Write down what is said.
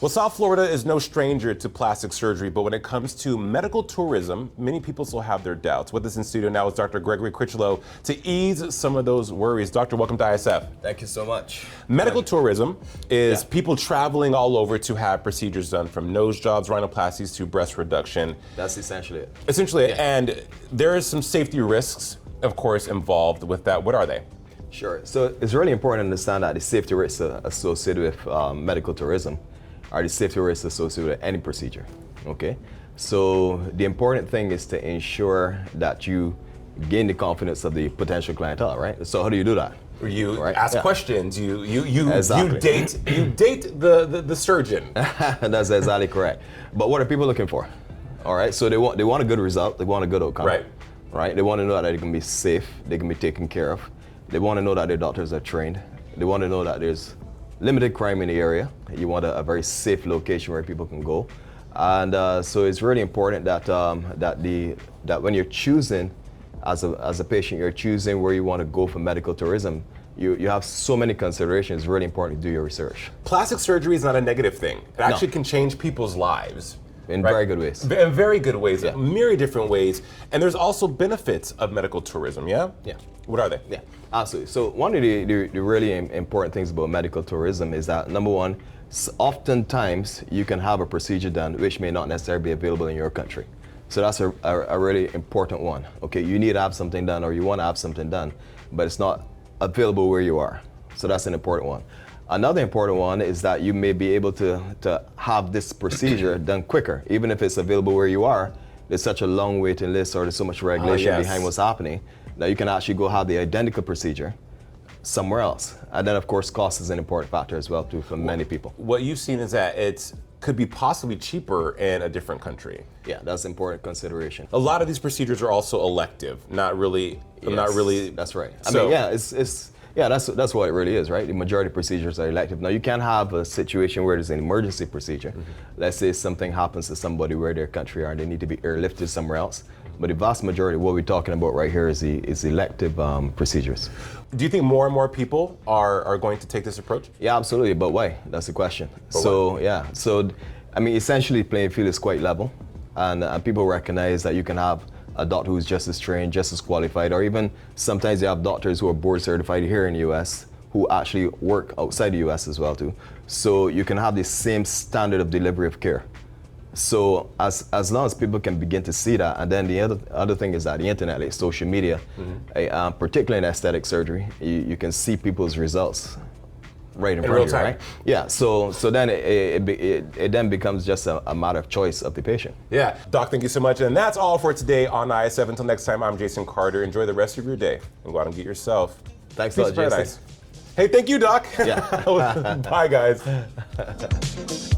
Well, South Florida is no stranger to plastic surgery, but when it comes to medical tourism, many people still have their doubts. With us in studio now is Dr. Gregory Critchlow to ease some of those worries. Doctor, welcome to ISF. Thank you so much. Medical tourism is people traveling all over to have procedures done, from nose jobs, rhinoplasties to breast reduction. That's essentially it. Essentially, and there is some safety risks, of course, involved with that. What are they? Sure. So it's really important to understand that the safety risks associated with medical tourism are the safety risks associated with any procedure, okay? So the important thing is to ensure that you gain the confidence of the potential clientele, right? So how do you do that? You Right? ask Yeah. questions, you Exactly. date the surgeon. That's exactly correct. But what are people looking for? All right, so they want a good result, they want a good outcome. Right. Right? They want to know that they can be safe, they can be taken care of. They want to know that their doctors are trained. They want to know that there's limited crime in the area. You want a very safe location where people can go. And so it's really important that that when you're choosing as a patient, you're choosing where you want to go for medical tourism. You have so many considerations. It's really important to do your research. Plastic surgery is not a negative thing. It actually can change people's lives. In right? very good ways. In very good ways, Yeah. myriad different ways. And there's also benefits of medical tourism, yeah? Yeah. What are they? Yeah, absolutely. So one of the really important things about medical tourism is that, number one, oftentimes you can have a procedure done which may not necessarily be available in your country. So that's a really important one. Okay, you need to have something done, or you want to have something done, but it's not available where you are. So that's an important one. Another important one is that you may be able to have this procedure done quicker, even if it's available where you are. There's such a long waiting list, or there's so much regulation yes. behind what's happening, that you can actually go have the identical procedure somewhere else. And then, of course, cost is an important factor as well, too, for many people. What you've seen is that it could be possibly cheaper in a different country. Yeah, that's an important consideration. A lot of these procedures are also elective, not really. That's right. I So- mean, yeah, that's what it really is, right? The majority of procedures are elective. Now, you can have a situation where there's an emergency procedure. Let's say something happens to somebody where their country are and they need to be airlifted somewhere else. But the vast majority of what we're talking about right here is elective procedures. Do you think more and more people are going to take this approach? Yeah, absolutely. But why? That's the question. But So, I mean, essentially, the playing field is quite level, and people recognize that you can have a doctor who's just as trained, just as qualified, or even sometimes you have doctors who are board certified here in the U.S. who actually work outside the U.S. as well too. So you can have the same standard of delivery of care. So as long as people can begin to see that, and then the other thing is that the internet, like social media, particularly in aesthetic surgery, you can see people's results right in front real of you, time. right? Yeah. So then it then becomes just a matter of choice of the patient. Yeah. Doc, thank you so much. And that's all for today on ISF. Until next time, I'm Jason Carter. Enjoy the rest of your day and go out and get yourself. Thanks a lot, Peace of Jason. paradise. Hey, thank you, Doc. Yeah. Bye, guys.